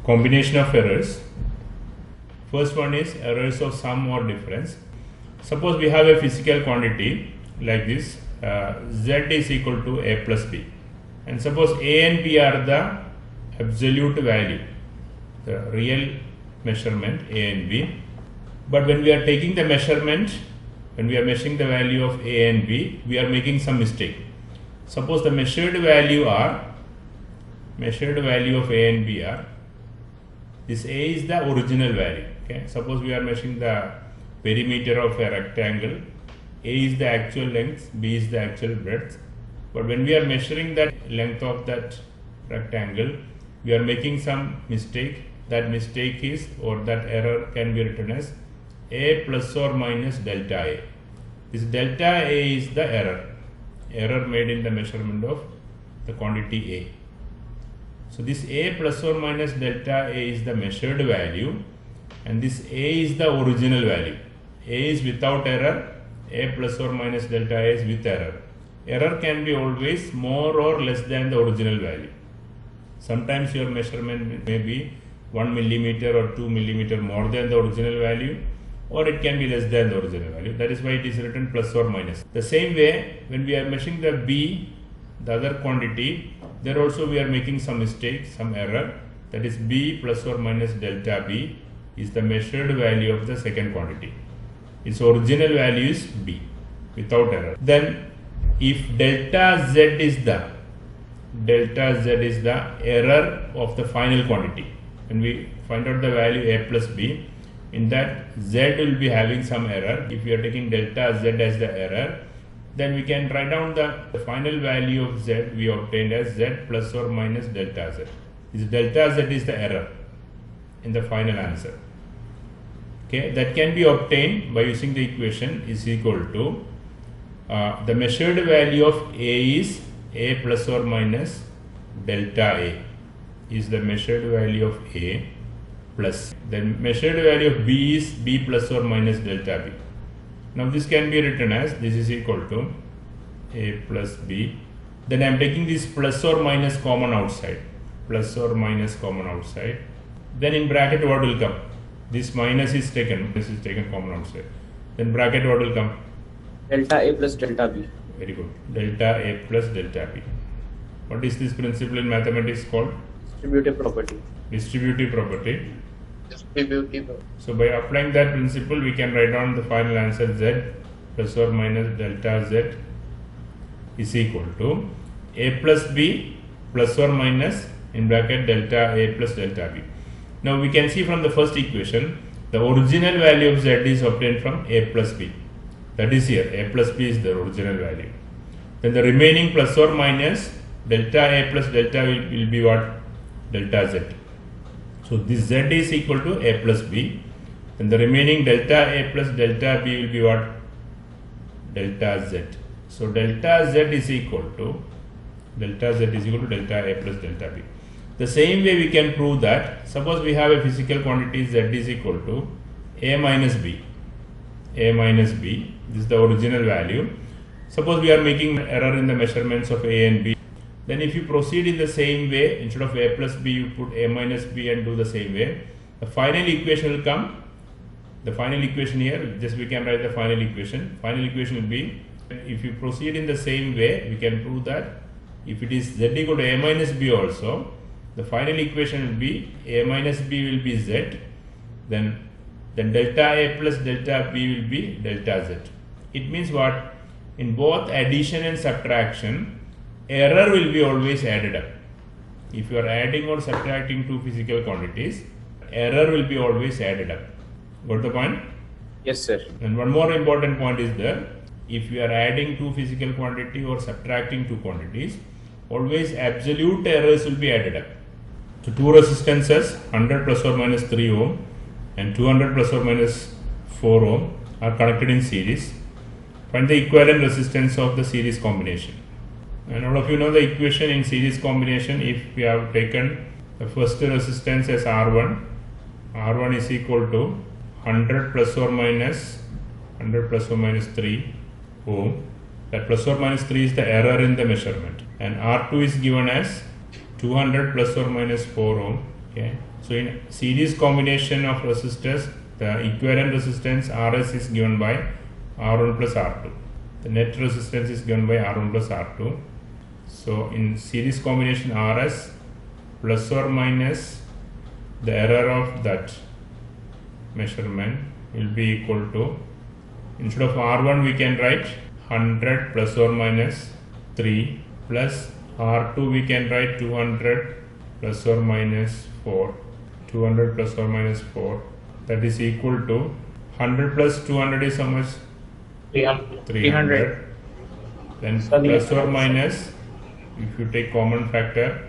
combination of errors. First one is errors of sum or difference. Suppose we have a physical quantity like this, z is equal to a plus b, and suppose a and b are the absolute value, the real measurement a and b. But when we are taking the measurement, when we are measuring the value of a and b, we are making some mistake. Suppose the measured value of a and b are, this a is the original value. Okay, suppose we are measuring the perimeter of a rectangle, a is the actual length, b is the actual breadth. But when we are measuring that length of that rectangle, we are making some mistake. That mistake is, or that error can be written as a plus or minus delta a. This delta a is the error made in the measurement of the quantity a. So this a plus or minus delta a is the measured value, and this a is the original value. A is without error, a plus or minus delta a is with error. Error can be always more or less than the original value. Sometimes your measurement may be 1 millimeter or 2 millimeter more than the original value, or it can be less than the original value. That is why it is written plus or minus. The same way, when we are measuring the b, the other quantity, there also we are making some mistake, some error. That is b plus or minus delta b is the measured value of the second quantity. Its original value is b without error. Then if delta z is the error of the final quantity, when we find out the value a plus b, in that z will be having some error. If we are taking delta z as the error, then we can write down the final value of z we obtained as z plus or minus delta z. This delta z is the error in the final answer. Okay, that can be obtained by using the equation is equal to the measured value of a is a plus or minus delta a is the measured value of a, plus the measured value of b is b plus or minus delta b. Now this can be written as this is equal to a plus b. Then I am taking this plus or minus common outside. Plus or minus common outside. Then in bracket what will come? This minus is taken. This is taken common outside. Then bracket what will come? Delta a plus delta b. Very good. Delta a plus delta b. What is this principle in mathematics called? Distributive property. Distributive property. Distributive. So by applying that principle, we can write down the final answer z plus or minus delta z is equal to a plus b plus or minus in bracket delta a plus delta b. Now we can see from the first equation, the original value of z is obtained from a plus b. That is here, a plus b is the original value. Then the remaining plus or minus delta a plus delta will be what? Delta z. So this z is equal to a plus b, and the remaining delta a plus delta b will be what? Delta z. So delta z is equal to delta a plus delta b. The same way we can prove that, suppose we have a physical quantity z is equal to a minus b. A minus b, this is the original value. Suppose we are making error in the measurements of a and b. Then if you proceed in the same way, instead of a plus b, you put a minus b and do the same way. The final equation will come. The final equation here, just we can write the final equation. Final equation will be, if you proceed in the same way, we can prove that if it is z equal to a minus b also, the final equation will be a minus b will be z, then delta a plus delta b will be delta z. It means what? In both addition and subtraction, error will be always added up. If you are adding or subtracting two physical quantities, error will be always added up. Got the point? Yes, sir. And one more important point is there. If you are adding two physical quantity or subtracting two quantities, always absolute errors will be added up. So two resistances, 100 plus or minus 3 ohm and 200 plus or minus 4 ohm are connected in series. Find the equivalent resistance of the series combination. And all of you know the equation in series combination. If we have taken the first resistance as R1, R1 is equal to 100 plus or minus 3 ohm. That plus or minus 3 is the error in the measurement. And R2 is given as 200 plus or minus 4 ohm. Okay, so in series combination of resistors, the equivalent resistance Rs is given by R1 plus R2. The net resistance is given by R1 plus R2. So in series combination Rs plus or minus the error of that measurement will be equal to, instead of R1 we can write 100 plus or minus 3, plus R2 we can write 200 plus or minus 4, 200 plus or minus 4, that is equal to 100 plus 200 is how much? 300. Then plus or minus, if you take common factor,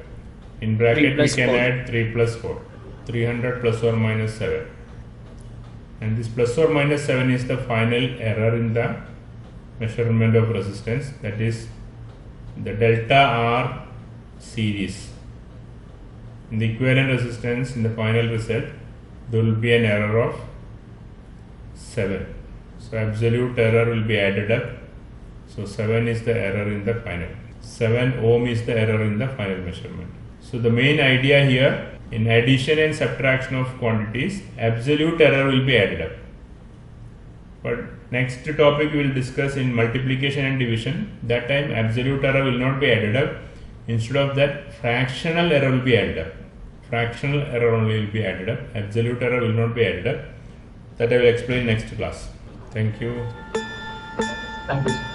in bracket we can 4. add 3 plus 4, 300 plus or minus 7. And this plus or minus 7 is the final error in the measurement of resistance, that is the delta R series. In the equivalent resistance, in the final result, there will be an error of 7. So absolute error will be added up. So 7 is the error in the final. 7 ohm is the error in the final measurement. So the main idea here, in addition and subtraction of quantities, absolute error will be added up. But next topic we will discuss in multiplication and division. That time absolute error will not be added up. Instead of that, fractional error will be added up. Fractional error only will be added up. Absolute error will not be added up. That I will explain next class. Thank you. Thank you.